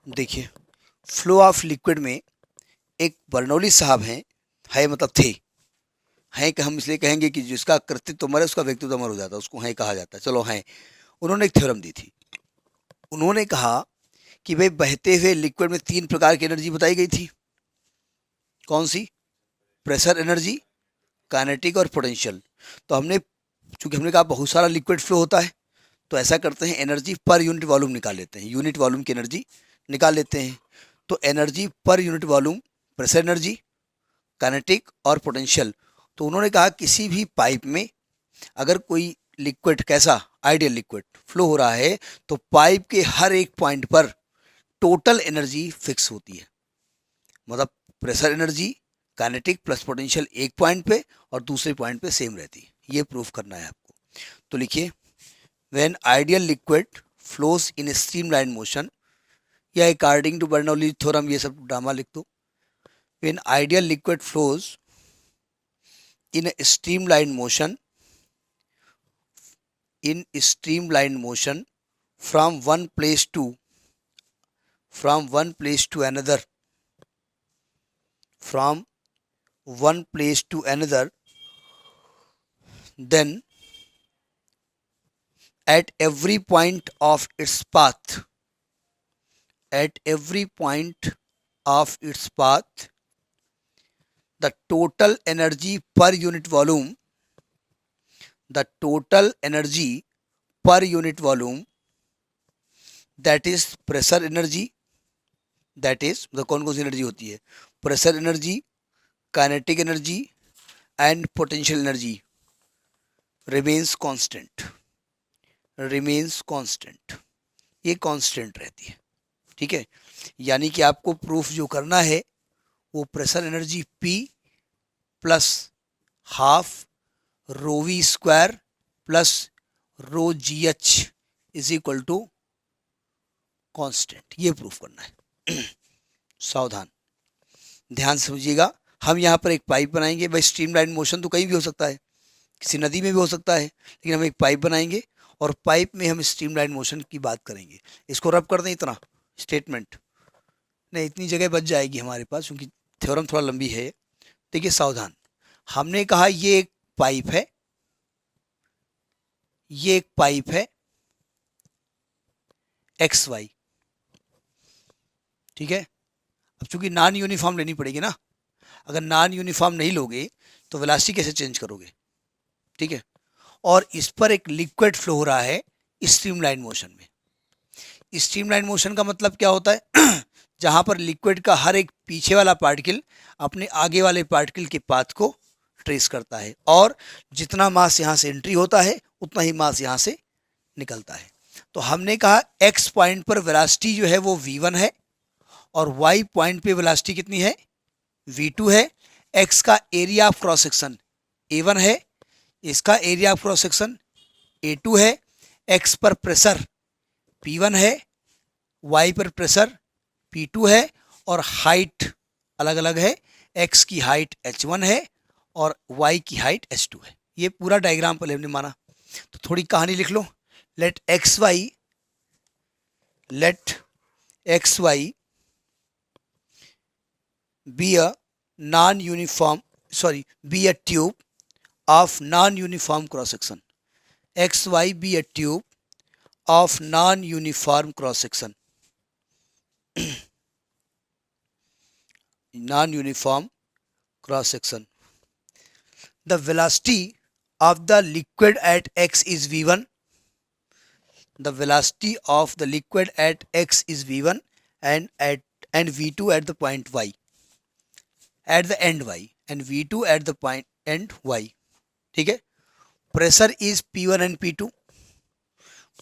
देखिए, flow of liquid में एक बर्नौली साहब है मतलब थे। हैं कि हम इसलिए कहेंगे कि जिसका कृतित्व अमर है उसका व्यक्तित्व अमर हो जाता है, उसको हैं कहा जाता है। चलो हैं, उन्होंने एक थ्योरम दी थी। उन्होंने कहा कि भाई बहते हुए लिक्विड में तीन प्रकार की एनर्जी बताई गई थी। कौन सी? प्रेशर एनर्जी, काइनेटिक और पोटेंशियल। तो हमने, चूंकि हमने कहा बहुत सारा लिक्विड फ्लो होता है, तो ऐसा करते हैं एनर्जी पर यूनिट वॉल्यूम निकाल लेते हैं, यूनिट वॉल्यूम की एनर्जी निकाल लेते हैं। तो energy per unit volume, pressure energy, kinetic और पोटेंशियल। तो उन्होंने कहा किसी भी पाइप में अगर कोई लिक्विड, कैसा आइडियल लिक्विड फ्लो हो रहा है, तो पाइप के हर एक पॉइंट पर टोटल एनर्जी फिक्स होती है। मतलब pressure energy, kinetic plus potential एक पॉइंट पे और दूसरे पॉइंट पे सेम रहती है। ये प्रूफ करना है आपको। तो लिखिए, when ideal liquid flows in streamline motion, या अकॉर्डिंग टू बर्नौली थ्योरम, ये सब ड्रामा लिख दो। When ideal liquid flows in a streamlined motion, in streamlined motion from one place to, from one place to another, from one place to another, then at every point of its path, at every point of its path, the total energy per unit volume, the total energy per unit volume, that is pressure energy, that is मतलब कौन कौन सी energy होती है? Pressure energy, kinetic energy and potential energy remains constant, remains constant. ये constant रहती है, ठीक है। यानी कि आपको प्रूफ जो करना है वो pressure energy P plus half rho V square plus rho G H is equal to constant, ये प्रूफ करना है। सावधान, ध्यान से समझिएगा। हम यहाँ पर एक पाइप बनाएंगे। भाई स्ट्रीमलाइन मोशन तो कहीं भी हो सकता है, किसी नदी में भी हो सकता है, लेकिन हम एक पाइप बनाएंगे और पाइप में हम स्ट्रीमलाइन मोशन की बात करेंगे। इसको रब कर दें, इतना स्टेटमेंट नहीं, इतनी जगह बच जाएगी हमारे पास क्योंकि थ्योरम थोड़ा लंबी है। देखिए सावधान, हमने कहा ये एक पाइप है, ये एक पाइप है एक्स वाई, ठीक है। अब चूंकि नॉन यूनिफॉर्म लेनी पड़ेगी ना, अगर नॉन यूनिफॉर्म नहीं लोगे तो वेलोसिटी कैसे चेंज करोगे, ठीक है। और इस पर एक लिक्विड फ्लो हो रहा है स्ट्रीमलाइन मोशन में। स्ट्रीमलाइन मोशन का मतलब क्या होता है? जहां पर लिक्विड का हर एक पीछे वाला पार्टिकल अपने आगे वाले पार्टिकल के पाथ को ट्रेस करता है, और जितना मास यहां से एंट्री होता है उतना ही मास यहां से निकलता है। तो हमने कहा एक्स पॉइंट पर वेलोसिटी जो है वो v1 है, और वाई पॉइंट पे वेलोसिटी कितनी है? v2 है। एक्स का area of cross section a1 है, इसका area of cross section a2 है। एक्स पर प्रेशर p1 है, y पर प्रेशर p2 है, और हाइट अलग अलग है। x की हाइट h1 है और y की हाइट h2 है। ये पूरा डायग्राम पहले हमने माना। तो थोड़ी कहानी लिख लो। Let X Y, let X Y be a non-uniform, sorry, be a tube of non-uniform cross section. XY be a tube of non-uniform cross section. Non-uniform cross section. The velocity of the liquid at x is v1. The velocity of the liquid at x is v1 and v2 at the point y, at the end y, and v2 at the point end y, ठीक है। Pressure is P1 and P2,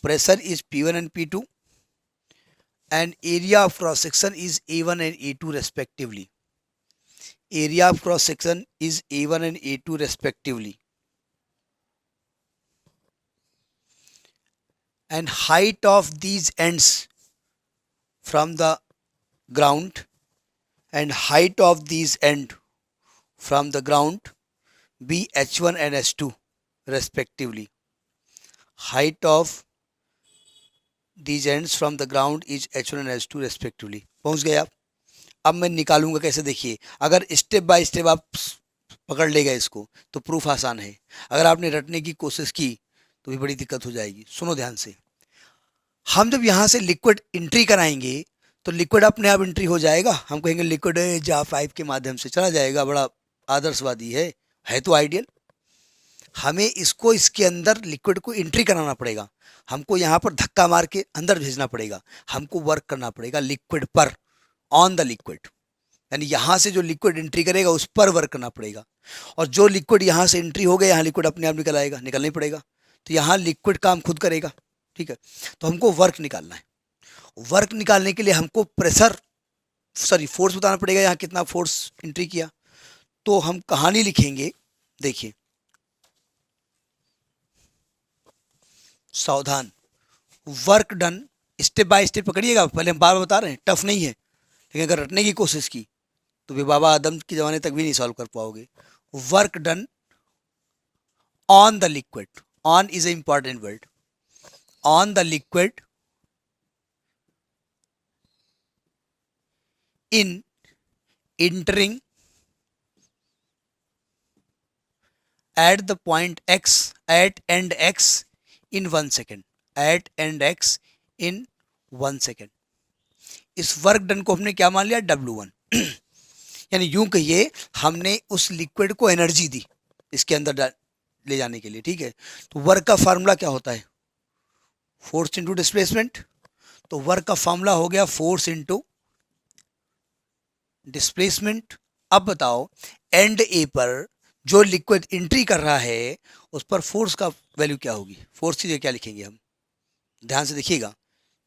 pressure is P1 and P2, and area of cross section is A1 and A2 respectively. Area of cross section is A1 and A2 respectively. And height of these ends from the ground, and height of these end from the ground be H1 and H2 respectively. Height of these ends from the ground is H1 and H2 respectively. पहुंच गए आप। अब मैं निकालूंगा कैसे, देखिए अगर step by step आप पकड़ लेगा इसको तो प्रूफ आसान है। अगर आपने रटने की कोशिश की तो भी बड़ी दिक्कत हो जाएगी। सुनो ध्यान से, हम जब यहाँ से लिक्विड एंट्री कराएंगे तो लिक्विड अपने आप एंट्री हो जाएगा। हम कहेंगे लिक्विड जा पाइप के माध्यम से चला जाएगा, बड़ा आदर्शवादी है तो आइडियल। हमें इसको इसके अंदर लिक्विड को एंट्री कराना पड़ेगा। हमको यहाँ पर धक्का मार के अंदर भेजना पड़ेगा। हमको वर्क करना पड़ेगा लिक्विड पर, ऑन द लिक्विड, यानी यहाँ से जो लिक्विड एंट्री करेगा उस पर वर्क करना पड़ेगा। और जो लिक्विड यहाँ से एंट्री हो गया, यहाँ लिक्विड अपने आप निकल आएगा, निकलना ही पड़ेगा। तो यहाँ लिक्विड काम खुद करेगा, ठीक है। तो हमको वर्क निकालना है। वर्क निकालने के लिए हमको प्रेशर, सॉरी फोर्स बताना पड़ेगा, यहाँ कितना फोर्स एंट्री किया। तो हम कहानी लिखेंगे, देखिए सावधान, work done, step by step पकड़िएगा। पहले हम बार बार बता रहे हैं, टफ नहीं है, लेकिन अगर रटने की कोशिश की तो भी बाबा आदम के ज़माने तक भी नहीं सॉल्व कर पाओगे। Work done on the liquid, on is a important word, on the liquid in entering at the point x at end x in 1 second, at end x in 1 second। इस वर्क डन को हमने क्या मान लिया, W1। यानी यूं कहिए हमने उस लिक्विड को एनर्जी दी इसके अंदर ले जाने के लिए, ठीक है। तो वर्क का फार्मूला क्या होता है, फोर्स इंटू डिस्प्लेसमेंट। तो वर्क का फार्मूला हो गया फोर्स इंटू डिस्प्लेसमेंट। अब बताओ एंड ए पर जो लिक्विड एंट्री कर रहा है उस पर फोर्स का वैल्यू क्या होगी। फोर्स की जगह क्या लिखेंगे हम, ध्यान से देखिएगा,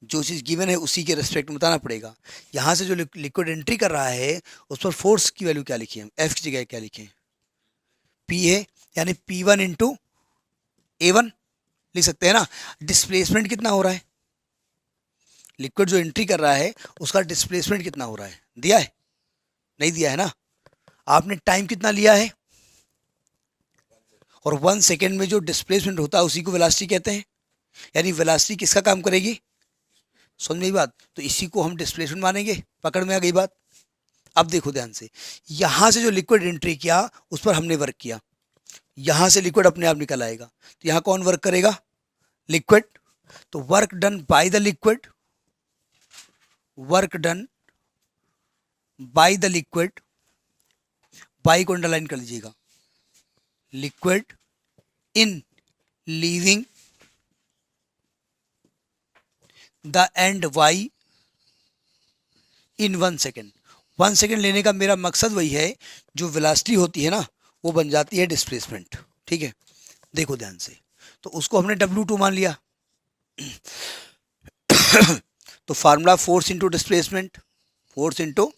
जो चीज़ गिवन है उसी के रेस्पेक्ट में बताना पड़ेगा। यहाँ से जो लिक्विड एंट्री कर रहा है उस पर फोर्स की वैल्यू क्या लिखें हम, एफ की जगह क्या लिखें, पी है, यानी P1 इंटू A1 लिख सकते हैं ना। डिस्प्लेसमेंट कितना हो रहा है, लिक्विड जो एंट्री कर रहा है उसका डिस्प्लेसमेंट कितना हो रहा है, दिया है, नहीं दिया है ना। आपने टाइम कितना लिया है, और 1 सेकेंड में जो डिस्प्लेसमेंट होता है उसी को वेलोसिटी कहते हैं। यानी वेलोसिटी किसका काम करेगी, समझ में आई बात। तो इसी को हम डिस्प्लेसमेंट मानेंगे, पकड़ में आ गई बात। अब देखो ध्यान से, यहाँ से जो लिक्विड एंट्री किया उस पर हमने वर्क किया, यहाँ से लिक्विड अपने आप निकल आएगा। तो यहाँ कौन वर्क करेगा, लिक्विड। तो work done by the liquid, work done by the liquid, by को अंडरलाइन कर लीजिएगा, liquid in leaving the end Y in 1 second. 1 second लेने का मेरा मकसद वही है, जो वेलोसिटी होती है ना वो बन जाती है डिस्प्लेसमेंट, ठीक है। देखो ध्यान से, तो उसको हमने W2 मान लिया। तो formula force into displacement, force into,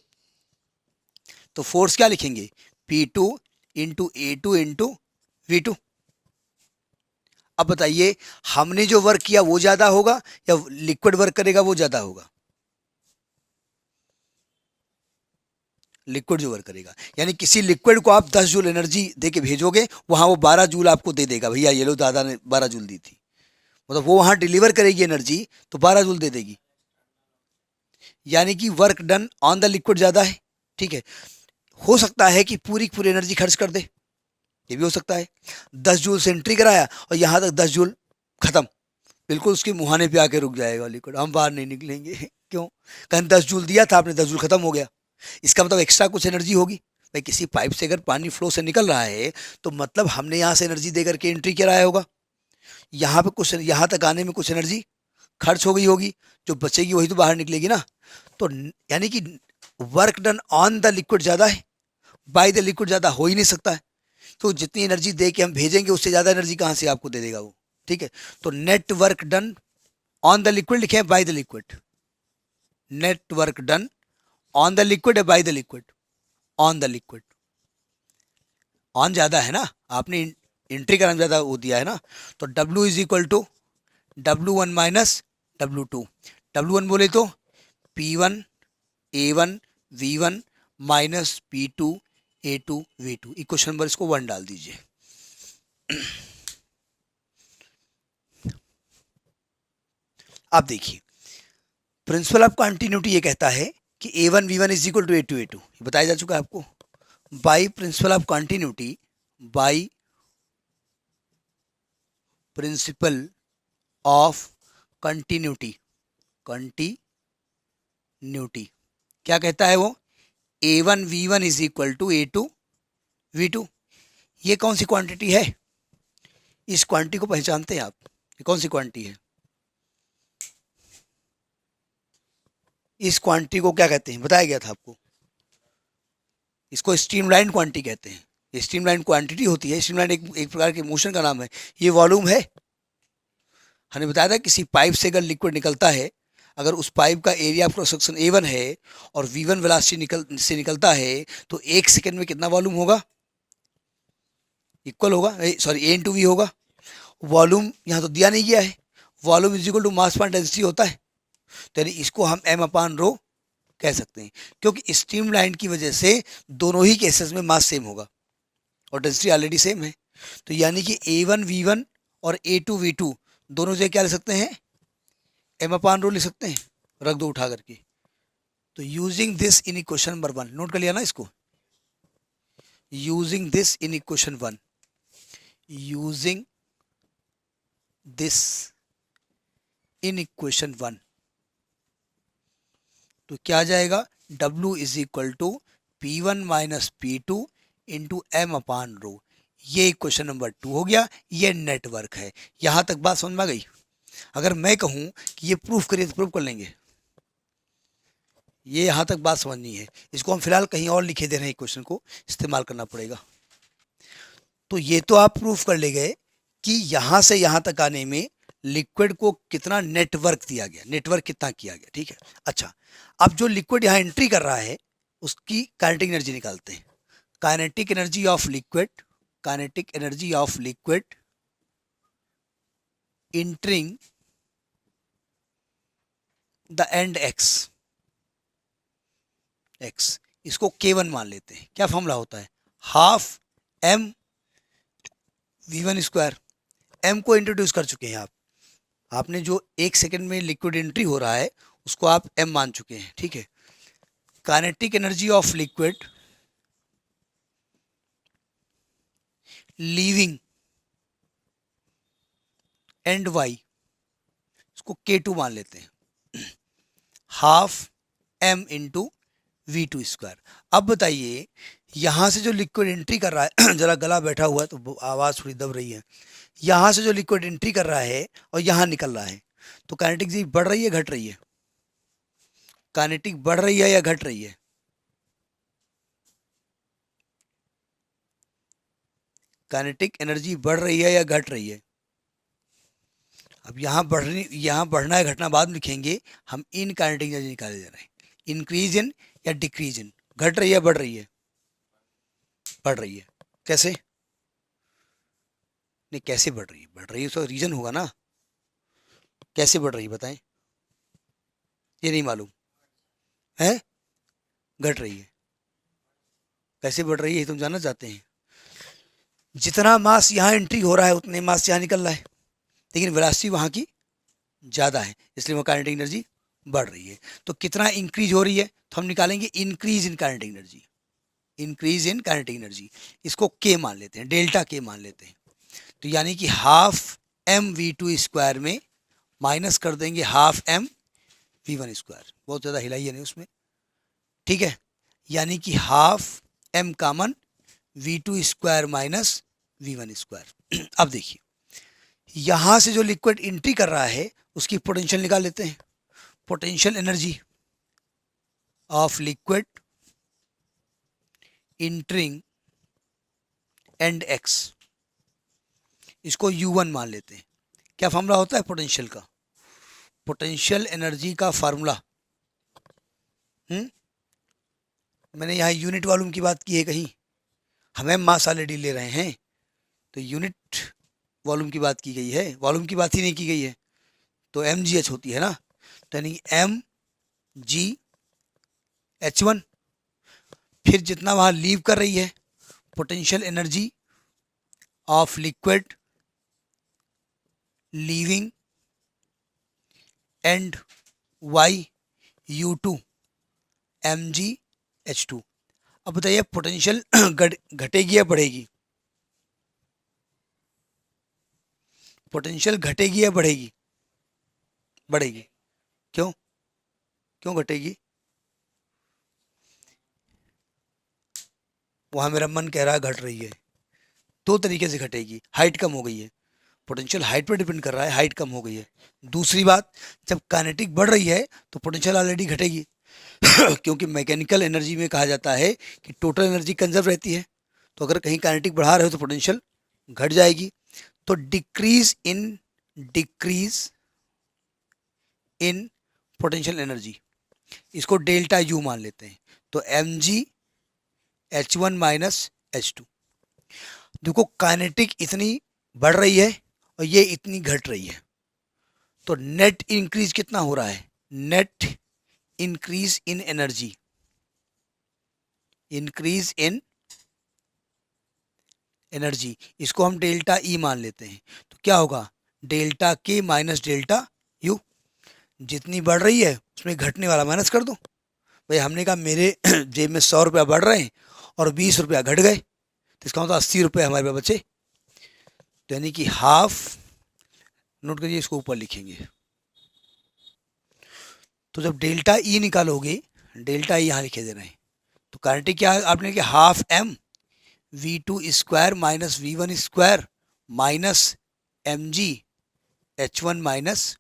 तो फोर्स क्या लिखेंगे, P2 into A2 into V2। अब बताइए हमने जो वर्क किया वो ज्यादा होगा या लिक्विड वर्क करेगा वो ज्यादा होगा, लिक्विड जो वर्क करेगा। यानी किसी लिक्विड को आप 10 जूल एनर्जी दे के भेजोगे, वहां वो 12 जूल आपको दे देगा, भैया ये लो दादा ने 12 जूल दी थी, मतलब वो वहां डिलीवर करेगी एनर्जी तो 12 जूल दे देगी। यानी कि work done on the liquid ज्यादा है, ठीक है। हो सकता है कि पूरी पूरी एनर्जी खर्च कर दे, ये भी हो सकता है। 10 जूल से एंट्री कराया और यहाँ तक 10 जूल खत्म, बिल्कुल उसके मुहाने पे आके रुक जाएगा लिक्विड, हम बाहर नहीं निकलेंगे। क्यों, कहीं 10 जूल दिया था आपने, 10 जूल खत्म हो गया, इसका मतलब एक्स्ट्रा कुछ एनर्जी होगी। भाई किसी पाइप से अगर पानी फ्लो से निकल रहा है तो मतलब हमने यहाँ से एनर्जी दे करके एंट्री कराया होगा, यहाँ पे कुछ, यहाँ तक आने में कुछ एनर्जी खर्च हो गई होगी, जो बचेगी वही तो बाहर निकलेगी ना। तो यानी कि work done on the liquid ज़्यादा है, बाय द लिक्विड ज़्यादा हो ही नहीं सकता है। तो जितनी एनर्जी दे के हम भेजेंगे उससे ज़्यादा एनर्जी कहाँ से आपको दे देगा वो, ठीक है। तो net work done on the liquid लिखे, by the liquid, net work done on the liquid है by the liquid, on the liquid, on ज़्यादा है ना, आपने एंट्री करना ज़्यादा वो दिया है ना। तो W is equal to W1 minus W2। W1 बोले तो P1 A1 V1 minus P2 A2 V2। Equation number इसको 1 डाल दीजिए। आप देखिए, प्रिंसिपल ऑफ कंटिन्यूटी ये कहता है कि A1 V1 is equal to A2 ये बताया जा चुका है आपको। By principle of continuity, by principle of continuity, continuity क्या कहता है वो, A1 V1 is equal to A2 V2। ये कौन सी क्वांटिटी है, इस क्वांटिटी को पहचानते हैं आप, ये कौन सी क्वांटिटी है, इस क्वांटिटी को क्या कहते हैं, बताया गया था आपको, इसको स्ट्रीमलाइन क्वांटिटी कहते हैं। ये स्ट्रीमलाइन क्वांटिटी होती है, स्ट्रीमलाइन एक प्रकार के मोशन का नाम है। ये वॉल्यूम है, हमने बताया था किसी पाइप से अगर लिक्विड निकलता है, अगर उस पाइप का area of cross section A1 है और V1 वेलोसिटी से निकलता है, तो 1 सेकेंड में कितना वॉल्यूम होगा, इक्वल होगा, सॉरी A इंटू वी होगा। वॉल्यूम यहाँ तो दिया नहीं गया है, volume is equal to mass per density होता है, तो यानी इसको हम m/ρ कह सकते हैं, क्योंकि स्ट्रीम लाइन की वजह से दोनों ही केसेस में मास सेम होगा और डेंसिटी ऑलरेडी सेम है। तो यानी कि A1 V1 और A2 V2 दोनों जगह क्या ले सकते हैं, m/ρ ले सकते हैं, रख दो उठा करके। तो using this in equation number 1, नोट कर लिया ना इसको, using this in equation 1, using this in equation 1, तो क्या आ जाएगा, W is equal to P1 minus P2 into m/ρ। ये इक्वेशन नंबर 2 हो गया, ये नेटवर्क है। यहां तक बात समझ में आ गई। अगर मैं कहूं कि ये प्रूफ करिए तो प्रूफ कर लेंगे, ये यहां तक बात समझनी है। इसको हम फिलहाल कहीं और लिखे दे रहे हैं, इक्वेशन को इस्तेमाल करना पड़ेगा। तो ये तो आप प्रूफ कर ले गए कि यहां से यहां तक आने में लिक्विड को कितना नेटवर्क दिया गया, नेटवर्क कितना किया गया, ठीक है। अच्छा, अब जो लिक्विड यहाँ एंट्री कर रहा है उसकी काइनेटिक एनर्जी निकालते हैं। Kinetic energy of liquid, kinetic energy of liquid entering the end x, इसको K1 मान लेते हैं। क्या फॉर्मूला होता है, half m V1 square. m को इंट्रोड्यूस कर चुके हैं आप, आपने जो 1 सेकेंड में लिक्विड एंट्री हो रहा है उसको आप m मान चुके हैं, ठीक है। Kinetic energy of liquid leaving and y, इसको K2 मान लेते हैं, half m into V2 square. अब बताइए, यहां से जो लिक्विड एंट्री कर रहा है जरा गला बैठा हुआ है तो आवाज़ थोड़ी दब रही है। यहां से जो लिक्विड एंट्री कर रहा है और यहां निकल रहा है, तो काइनेटिक एनर्जी बढ़ रही है घट रही है, काइनेटिक बढ़ रही है या घट रही है, काइनेटिक एनर्जी बढ़ रही है या घट रही है। अब यहाँ बढ़ना है घटना बाद में लिखेंगे, हम इन काइनेटिक एनर्जी निकाले जा रहे हैं, इंक्रीज इन या डिक्रीज इन, घट रही है बढ़ रही है, बढ़ रही है। कैसे, नहीं कैसे बढ़ रही है, बढ़ रही है तो रीजन होगा ना, कैसे बढ़ रही है बताएं, ये नहीं मालूम है, घट रही है, कैसे बढ़ रही है तुम जानना चाहते हैं। जितना मास यहाँ एंट्री हो रहा है उतने मास यहाँ निकल रहा है, लेकिन वेलोसिटी वहाँ की ज़्यादा है, इसलिए वो काइनेटिक एनर्जी बढ़ रही है। तो कितना इंक्रीज हो रही है, तो हम निकालेंगे increase in kinetic energy, increase in kinetic energy, इसको K मान लेते हैं, डेल्टा K मान लेते हैं। तो यानी कि हाफ m V2 स्क्वायर में माइनस कर देंगे हाफ m V1 स्क्वायर, बहुत ज़्यादा हिलाइए नहीं उसमें, ठीक है। यानी कि half m common V2 square minus V1 square. अब देखिए, यहां से जो लिक्विड एंट्री कर रहा है उसकी पोटेंशियल निकाल लेते हैं। Potential energy of liquid entering end x, इसको U1 मान लेते हैं। क्या फार्मूला होता है पोटेंशियल का, पोटेंशियल एनर्जी का फार्मूला, मैंने यहाँ यूनिट वॉल्यूम की बात की है कहीं, हमें मास ऑलरेडी ले रहे हैं तो यूनिट वॉल्यूम की बात की गई है, वॉल्यूम की बात ही नहीं की गई है, तो mgh होती है ना, तो यानी mgh1, फिर जितना वहाँ लीव कर रही है potential energy of liquid leaving and YU2 MgH2। अब बताइए पोटेंशियल घटेगी या बढ़ेगी? पोटेंशियल घटेगी या बढ़ेगी? बढ़ेगी। क्यों? क्यों घटेगी? वहाँ मेरा मन कह रहा है घट रही है। दो तरीके से घटेगी। हाइट कम हो गई है, पोटेंशियल हाइट पर डिपेंड कर रहा है, हाइट कम हो गई है। दूसरी बात, जब काइनेटिक बढ़ रही है तो पोटेंशियल ऑलरेडी घटेगी क्योंकि मैकेनिकल एनर्जी में कहा जाता है कि टोटल एनर्जी कंजर्व रहती है। तो अगर कहीं काइनेटिक बढ़ा रहे हो तो पोटेंशियल घट जाएगी। तो डिक्रीज इन पोटेंशियल एनर्जी, इसको डेल्टा यू मान लेते हैं। तो MgH1 माइनस H2। देखो काइनेटिक इतनी बढ़ रही है और ये इतनी घट रही है, तो नेट इंक्रीज कितना हो रहा है? Net increase in energy, increase in energy, इसको हम डेल्टा ई मान लेते हैं। तो क्या होगा? डेल्टा के माइनस डेल्टा यू। जितनी बढ़ रही है उसमें घटने वाला माइनस कर दो। भाई हमने कहा मेरे जेब में 100 रुपया बढ़ रहे हैं और 20 रुपया घट गए, तो इसका मतलब 80 रुपये हमारे पास बचे। तो यानी कि हाफ, नोट करिए इसको ऊपर लिखेंगे। तो जब डेल्टा ई निकालोगे, डेल्टा ई यहाँ लिखे दे रहे हैं, तो काइनेटिक क्या आपने लिखा? Half M V2 square minus V1 square minus MgH1 minus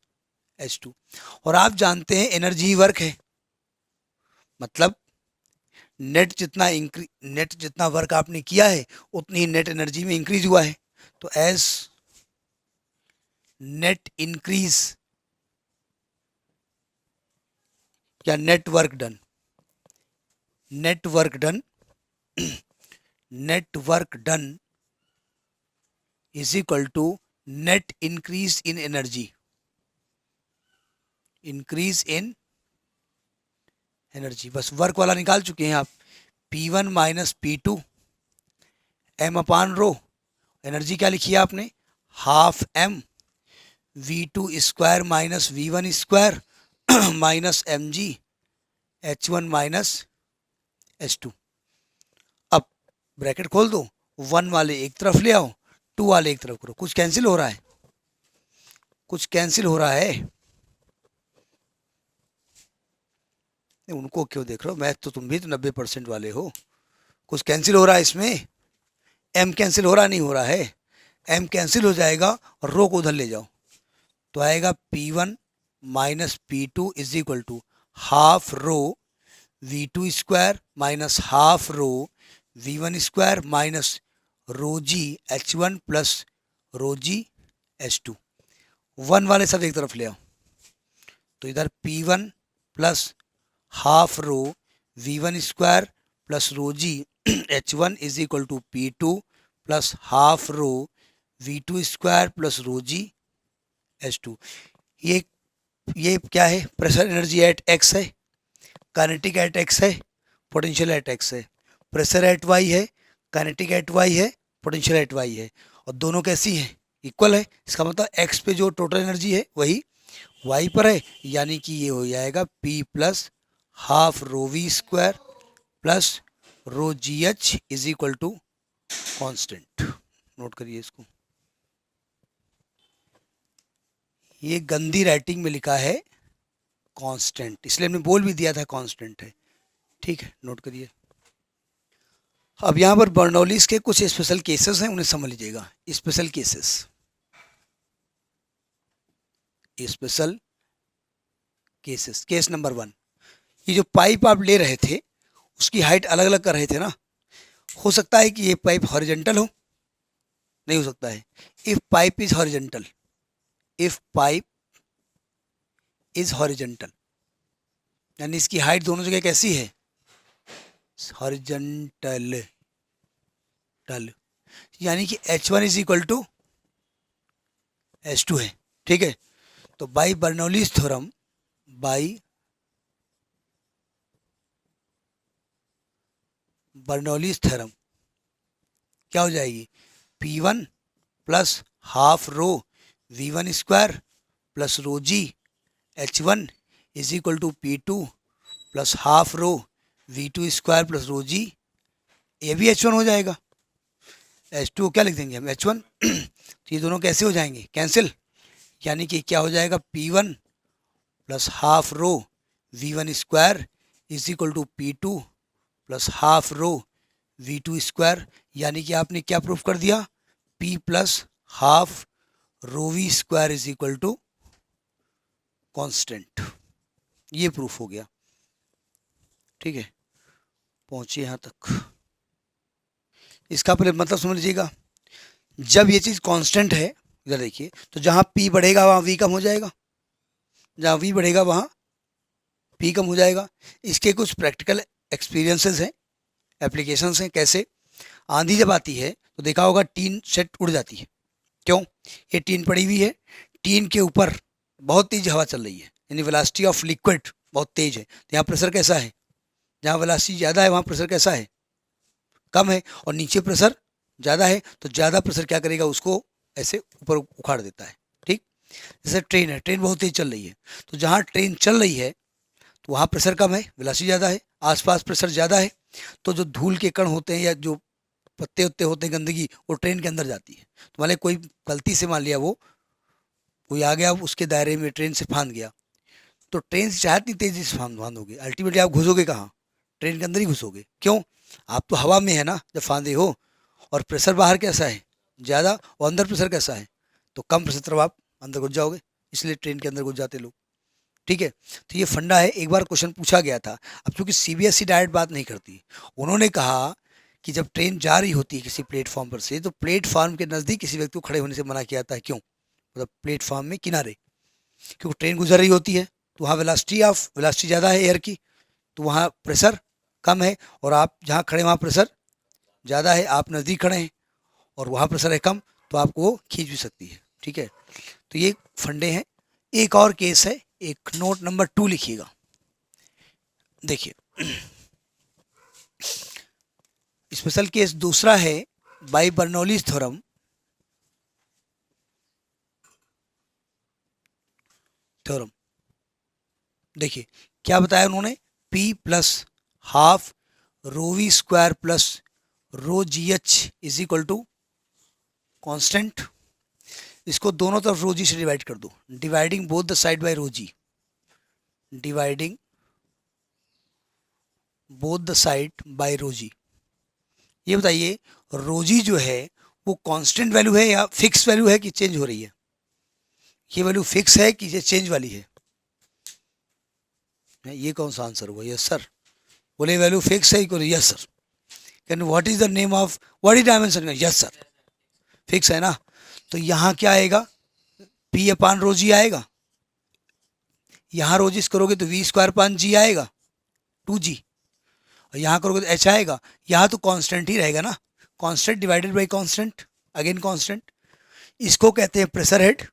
H2। और आप जानते हैं एनर्जी वर्क है, मतलब नेट जितना वर्क आपने किया है उतनी ही नेट एनर्जी में इंक्रीज हुआ है। तो एज नेट इंक्रीज या net work done is equal to net increase in energy, increase in energy. बस वर्क वाला निकाल चुके हैं आप। P1 minus P2 M upon rho, energy क्या लिखी है आपने? Half M V2 square minus V1 square minus MgH1 minus H2। अब ब्रैकेट खोल दो, 1 वाले एक तरफ ले आओ, 2 वाले एक तरफ करो। कुछ कैंसिल हो रहा है? कुछ कैंसिल हो रहा है? उनको क्यों देख रहे हो? मैथ तो तुम भी तो 90% वाले हो। कुछ कैंसिल हो रहा है इसमें? M कैंसिल हो रहा नहीं हो रहा है? M कैंसिल हो जाएगा और रो को उधर ले जाओ, तो आएगा P1 minus P2 is equal to half rho V2 square minus half rho V1 square minus rho G H1 plus rho G H2। 1 वाले सब एक तरफ ले आओ, तो इधर P1 plus half rho V1 square plus rho G H1 is equal to P2 plus half rho V2 square plus rho G H2। ये क्या है? प्रेशर एनर्जी एट x है, काइनेटिक एट x है, पोटेंशियल एट x है। Pressure at y है, kinetic at y है, potential at y है, और दोनों कैसी हैं? इक्वल है। इसका मतलब x पे जो टोटल एनर्जी है वही y पर है, यानी कि ये हो जाएगा P plus half rho V square plus rho G H is equal to constant. Note करिए इसको, ये गंदी राइटिंग में लिखा है कांस्टेंट, इसलिए हमने बोल भी दिया था कांस्टेंट है। ठीक है, नोट करिए। अब यहाँ पर बर्नौलीज के कुछ स्पेशल केसेस हैं, उन्हें समझ लीजिएगा। Special cases, special cases. Case number 1, ये जो पाइप आप ले रहे थे उसकी हाइट अलग अलग कर रहे थे ना। हो सकता है कि ये पाइप हॉरिजॉन्टल हो, नहीं हो सकता है। If pipe is horizontal, if pipe is horizontal, यानी इसकी हाइट दोनों जगह कैसी है? हॉरिजॉन्टल, यानी कि H1 is equal to H2 है। ठीक है, तो by Bernoulli's theorem, by Bernoulli's theorem क्या हो जाएगी? P1 plus half rho V1 square plus rho G H1 is equal to P2 plus half rho V2 square plus rho G, ये भी H1 हो जाएगा। H2 क्या लिख देंगे हम, H1 तो ये दोनों कैसे हो जाएंगे, कैंसिल, यानी कि क्या हो जाएगा, P1 plus half rho V1 square is equal to P2 plus half rho V2 square, यानी कि आपने क्या प्रूफ कर दिया, P plus half rho V square is equal to constant, ये प्रूफ हो गया। ठीक है, पहुंचिए यहाँ तक। इसका पहले मतलब समझ लीजिएगा, जब ये चीज़ कांस्टेंट है, इधर देखिए, तो जहाँ P बढ़ेगा वहाँ V कम हो जाएगा, जहाँ V बढ़ेगा वहाँ P कम हो जाएगा। इसके कुछ प्रैक्टिकल एक्सपीरियंसेस हैं, एप्लीकेशंस हैं। कैसे, आंधी जब आती है तो देखा होगा टीन सेट उड़ जाती है, क्यों, ये टीन पड़ी हुई है, टीन के ऊपर बहुत तेज हवा चल रही है, यानी वेलोसिटी ऑफ लिक्विड बहुत तेज है, तो यहाँ प्रेशर कैसा है, जहाँ वेलोसिटी ज़्यादा है वहाँ प्रेशर कैसा है, कम है, और नीचे प्रेशर ज़्यादा है, तो ज़्यादा प्रेशर क्या करेगा, उसको ऐसे ऊपर उखाड़ देता है। ठीक, जैसे ट्रेन है, ट्रेन बहुत तेज चल रही है, तो जहाँ ट्रेन चल रही है तो वहाँ प्रेशर कम है, वेलोसिटी ज़्यादा है, आसपास प्रेशर ज़्यादा है, तो जो धूल के कण होते हैं या जो पत्ते उत्ते होते हैं, गंदगी, वो ट्रेन के अंदर जाती है। तो मान लिया कोई गलती से, मान लिया वो कोई आ गया उसके दायरे में, ट्रेन से फांद गया, तो ट्रेन से चाहे इतनी तेज़ी से फांदोगे, अल्टीमेटली आप घुसोगे कहाँ, ट्रेन के अंदर ही घुसोगे। क्यों, आप तो हवा में है ना जब फांदे हो, और प्रेशर बाहर कैसा है, ज़्यादा, और अंदर प्रेशर कैसा है, तो कम प्रेशर तरफ आप अंदर घुस जाओगे, इसलिए ट्रेन के अंदर घुस जाते लोग। ठीक है, तो ये फंडा है, एक बार क्वेश्चन पूछा गया था। अब चूंकि सीबीएसई डायरेक्ट बात नहीं करती, उन्होंने कहा कि जब ट्रेन जा रही होती है किसी प्लेटफॉर्म पर से, तो प्लेटफॉर्म के नज़दीक किसी व्यक्ति को खड़े होने से मना किया जाता है। क्यों, मतलब प्लेटफॉर्म में किनारे, क्योंकि ट्रेन गुजर रही होती है, तो वहाँ वेलोसिटी ज़्यादा है एयर की, तो वहाँ प्रेशर कम है, और आप जहाँ खड़े वहाँ प्रेशर ज़्यादा है, आप नज़दीक खड़े हैं और वहाँ प्रेशर है कम, तो आपको वो खींच भी सकती है। ठीक है, तो ये फंडे हैं। एक और केस है, एक नोट नंबर 2 लिखिएगा। देखिए, स्पेशल केस दूसरा है बाय बर्नौलीज थ्योरम। देखिए क्या बताया उन्होंने, P plus half rho V square plus rho G H is equal to constant. इसको दोनों तरफ रो जी से डिवाइड कर दो, dividing both the side by rho G, dividing both the side by rho G. ये बताइए रो जी जो है वो कांस्टेंट वैल्यू है या फिक्स वैल्यू है कि चेंज हो रही है, ये वैल्यू फिक्स है कि ये चेंज वाली है, ये कौन सा आंसर हुआ, यस सर, बोले वैल्यू फिक्स है, yes sir. Can what is the name of, what is dimension, yes sir, fix है ना। तो यहाँ क्या आएगा, P अपान रो जी आएगा, यहाँ रोजिस करोगे तो V स्क्वायर पान जी आएगा 2G, और यहाँ करोगे तो H आएगा, यहाँ तो कांस्टेंट ही रहेगा ना, constant divided by constant, again constant. इसको कहते हैं प्रेशर हेड,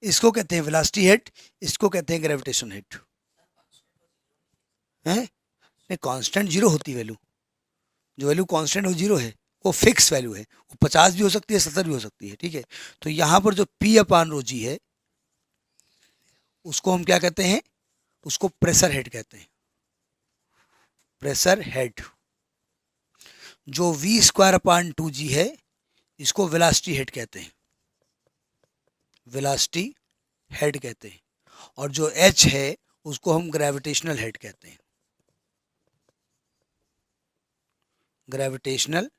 इसको कहते हैं वेलोसिटी हेड, इसको कहते हैं ग्रेविटेशन हेड। हैं नहीं, कांस्टेंट जीरो होती है वैल्यू, जो वैल्यू कांस्टेंट हो जीरो है वो फिक्स वैल्यू है, वो 50 भी हो सकती है, 70 भी हो सकती है। ठीक है, तो यहाँ पर जो P अपान रो जी है उसको हम क्या कहते हैं, उसको प्रेशर हेड कहते हैं, प्रेशर हेड। जो V स्क्वायर अपान 2G है इसको वेलोसिटी हेड कहते हैं, वेलोसिटी हेड कहते हैं, और जो H है उसको हम ग्रेविटेशनल हेड कहते हैं, ग्रेविटेशनल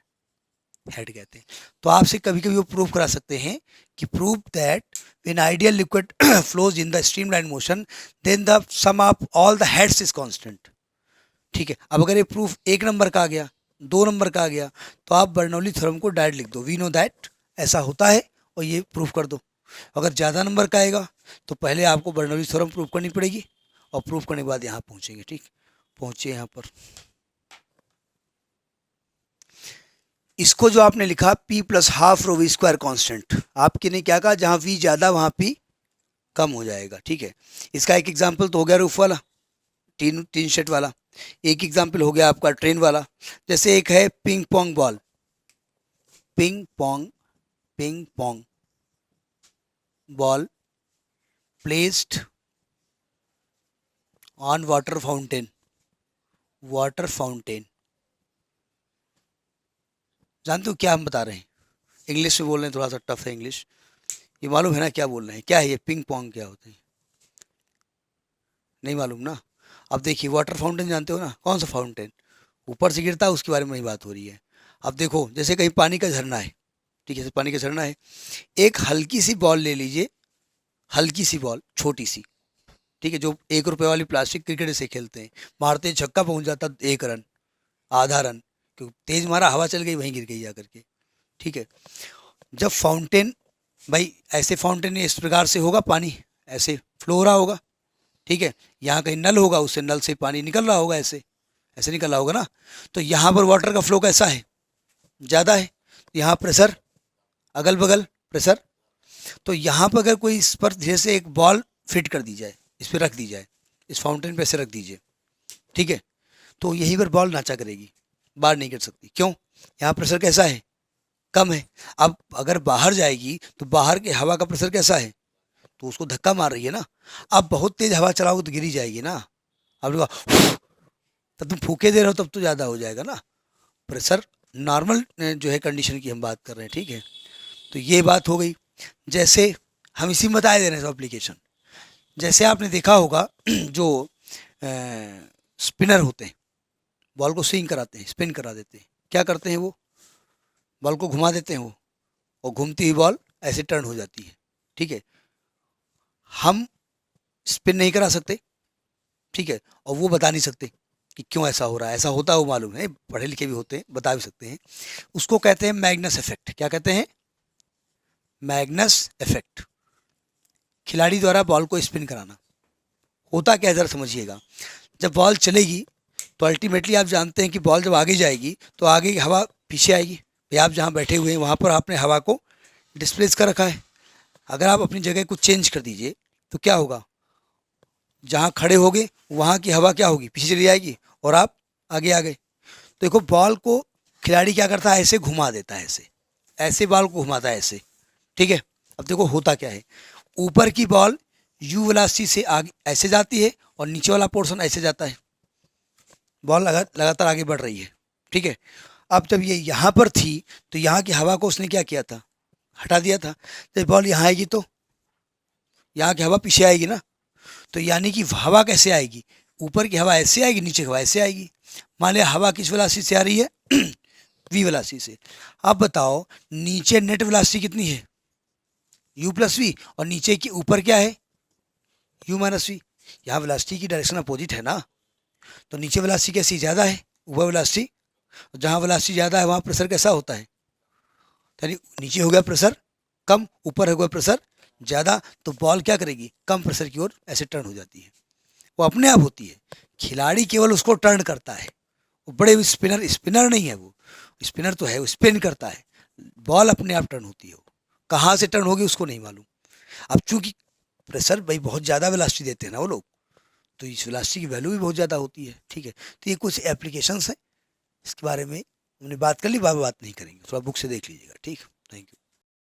हेड कहते हैं। तो आपसे कभी कभी वो प्रूव करा सकते हैं कि prove that when ideal liquid flows in the streamline motion then the sum of all the heads is constant. ठीक है, अब अगर ये प्रूफ 1 नंबर का आ गया, 2 नंबर का आ गया, तो आप बर्नौली थ्योरम को डायरेक्ट लिख दो, वी नो दैट ऐसा होता है, और ये प्रूफ कर दो। अगर ज़्यादा नंबर का आएगा तो पहले आपको बर्नौली थ्योरम प्रूफ करनी पड़ेगी, और प्रूफ करने के बाद यहाँ पहुँचेंगे। ठीक, पहुँचे यहाँ पर, इसको जो आपने लिखा P plus half rho V square constant, आपके ने क्या कहा, जहाँ V ज़्यादा वहाँ P कम हो जाएगा। ठीक है, इसका एक एग्जाम्पल तो हो गया रूफ वाला, तीन शेड वाला, एक एग्जाम्पल हो गया आपका ट्रेन वाला। जैसे एक है ping pong ball, ping pong ball placed on water fountain, water fountain, जानते हो क्या हम बता रहे हैं? इंग्लिश में बोल रहे हैं, थोड़ा सा टफ है इंग्लिश, ये मालूम है ना क्या बोल रहे हैं? क्या है ये पिंग पोंग क्या होता है? नहीं मालूम ना। अब देखिए वाटर फाउंटेन जानते हो ना, कौन सा फाउंटेन? ऊपर से गिरता है उसके बारे में ही बात हो रही है। अब देखो जैसे कहीं पानी का झरना है, ठीक है, जैसे पानी का झरना है, एक हल्की सी बॉल ले लीजिए, हल्की सी बॉल, छोटी सी, ठीक है, जो 1 रुपए वाली प्लास्टिक, क्रिकेट से खेलते हैं, मारते हैं छक्का, पहुंच जाता 1 रन, आधा रन, क्योंकि तेज मारा, हवा चल गई, वहीं गिर गई जाकर के, ठीक है। जब फाउंटेन, भाई ऐसे फाउंटेन इस प्रकार से होगा, पानी ऐसे फ्लो हो रहा होगा, ठीक है, यहाँ कहीं नल होगा, उससे नल से पानी निकल रहा होगा, ऐसे ऐसे निकल रहा होगा ना। तो यहाँ पर वाटर का फ्लो कैसा है? ज़्यादा है। यहाँ प्रेशर, अगल बगल प्रेशर, तो यहाँ पर अगर कोई इस पर धीरे से एक बॉल फिट कर दी जाए, इस पर रख दी जाए, इस फाउंटेन पे ऐसे रख दीजिए, ठीक है, तो यहीं पर बॉल नाचा करेगी, बाहर नहीं गिर सकती। क्यों? यहाँ प्रेशर कैसा है? कम है। अब अगर बाहर जाएगी तो बाहर की हवा का प्रेशर कैसा है? तो उसको धक्का मार रही है ना। अब बहुत तेज हवा चलाओगे तो गिरी जाएगी ना। अब देखो, तब तुम फूके दे रहे हो तब तो ज़्यादा हो जाएगा ना। प्रेशर नॉर्मल जो है कंडीशन की हम बात कर रहे हैं, ठीक है। तो ये बात हो गई। जैसे हम इसी में बता दे रहे हैं एप्लीकेशन, जैसे आपने देखा होगा जो स्पिनर होते हैं, बॉल को स्विंग कराते हैं, स्पिन करा देते हैं, क्या करते हैं वो? बॉल को घुमा देते हैं वो, और घूमती हुई बॉल ऐसे टर्न हो जाती है, ठीक है। हम स्पिन नहीं करा सकते, ठीक है, और वो बता नहीं सकते कि क्यों ऐसा हो रहा है। ऐसा होता है वो मालूम है, पढ़े लिखे भी होते हैं, बता भी सकते हैं। उसको कहते हैं मैग्नस इफेक्ट। क्या कहते हैं? Magnus effect. खिलाड़ी द्वारा बॉल को स्पिन कराना। होता क्या है जरा समझिएगा। जब बॉल चलेगी तो अल्टीमेटली आप जानते हैं कि बॉल जब आगे जाएगी तो आगे की हवा पीछे आएगी। भाई आप जहाँ बैठे हुए हैं वहाँ पर आपने हवा को डिस्प्लेस कर रखा है। अगर आप अपनी जगह को चेंज कर दीजिए तो क्या होगा? जहाँ खड़े होगे वहाँ की हवा क्या होगी? पीछे चली जाएगी और आप आगे आ गए। तो देखो बॉल को खिलाड़ी क्या करता है? ऐसे घुमा देता है, ऐसे ऐसे बॉल को घुमाता है ऐसे, ठीक है। अब देखो होता क्या है, ऊपर की बॉल यू वेलोसिटी से आगे ऐसे जाती है और नीचे वाला पोर्शन ऐसे जाता है। बॉल लगातार आगे बढ़ रही है, ठीक है। अब जब ये यहाँ पर थी तो यहाँ की हवा को उसने क्या किया था? हटा दिया था। जब बॉल यहाँ आएगी तो यहाँ की हवा पीछे आएगी ना। तो यानी कि हवा कैसे आएगी? ऊपर की हवा ऐसे आएगी, नीचे की हवा ऐसे आएगी। मान लिया हवा किस वेलोसिटी से आ रही है? वी वेलोसिटी से। अब बताओ नीचे नेट वेलोसिटी कितनी है? यू प्लस वी, और नीचे की ऊपर क्या है? U minus V. यहाँ वेलोसिटी की डायरेक्शन अपोजिट है ना। तो नीचे वेलोसिटी कैसी? ज़्यादा है, ऊपर वेलोसिटी। जहाँ वेलोसिटी ज़्यादा है वहाँ प्रेशर कैसा होता है? यानी नीचे हो गया प्रेशर कम, ऊपर हो गया प्रेशर ज़्यादा, तो बॉल क्या करेगी? कम प्रेशर की ओर ऐसे टर्न हो जाती है। वो अपने आप होती है, खिलाड़ी केवल उसको टर्न करता है। वो बड़े स्पिनर, स्पिनर नहीं है वो, स्पिनर तो है, वो स्पिन करता है। बॉल अपने आप टर्न होती है। वो कहाँ से टर्न होगी उसको नहीं मालूम। अब चूंकि प्रेशर भाई बहुत ज़्यादा वेलोसिटी देते हैं ना वो लोग, तो इस वेलोसिटी की वैल्यू भी बहुत ज़्यादा होती है, ठीक है। तो ये कुछ एप्लीकेशंस हैं, इसके बारे में हमने बात कर ली, बात नहीं करेंगे, थोड़ा बुक से देख लीजिएगा, ठीक। Thank you.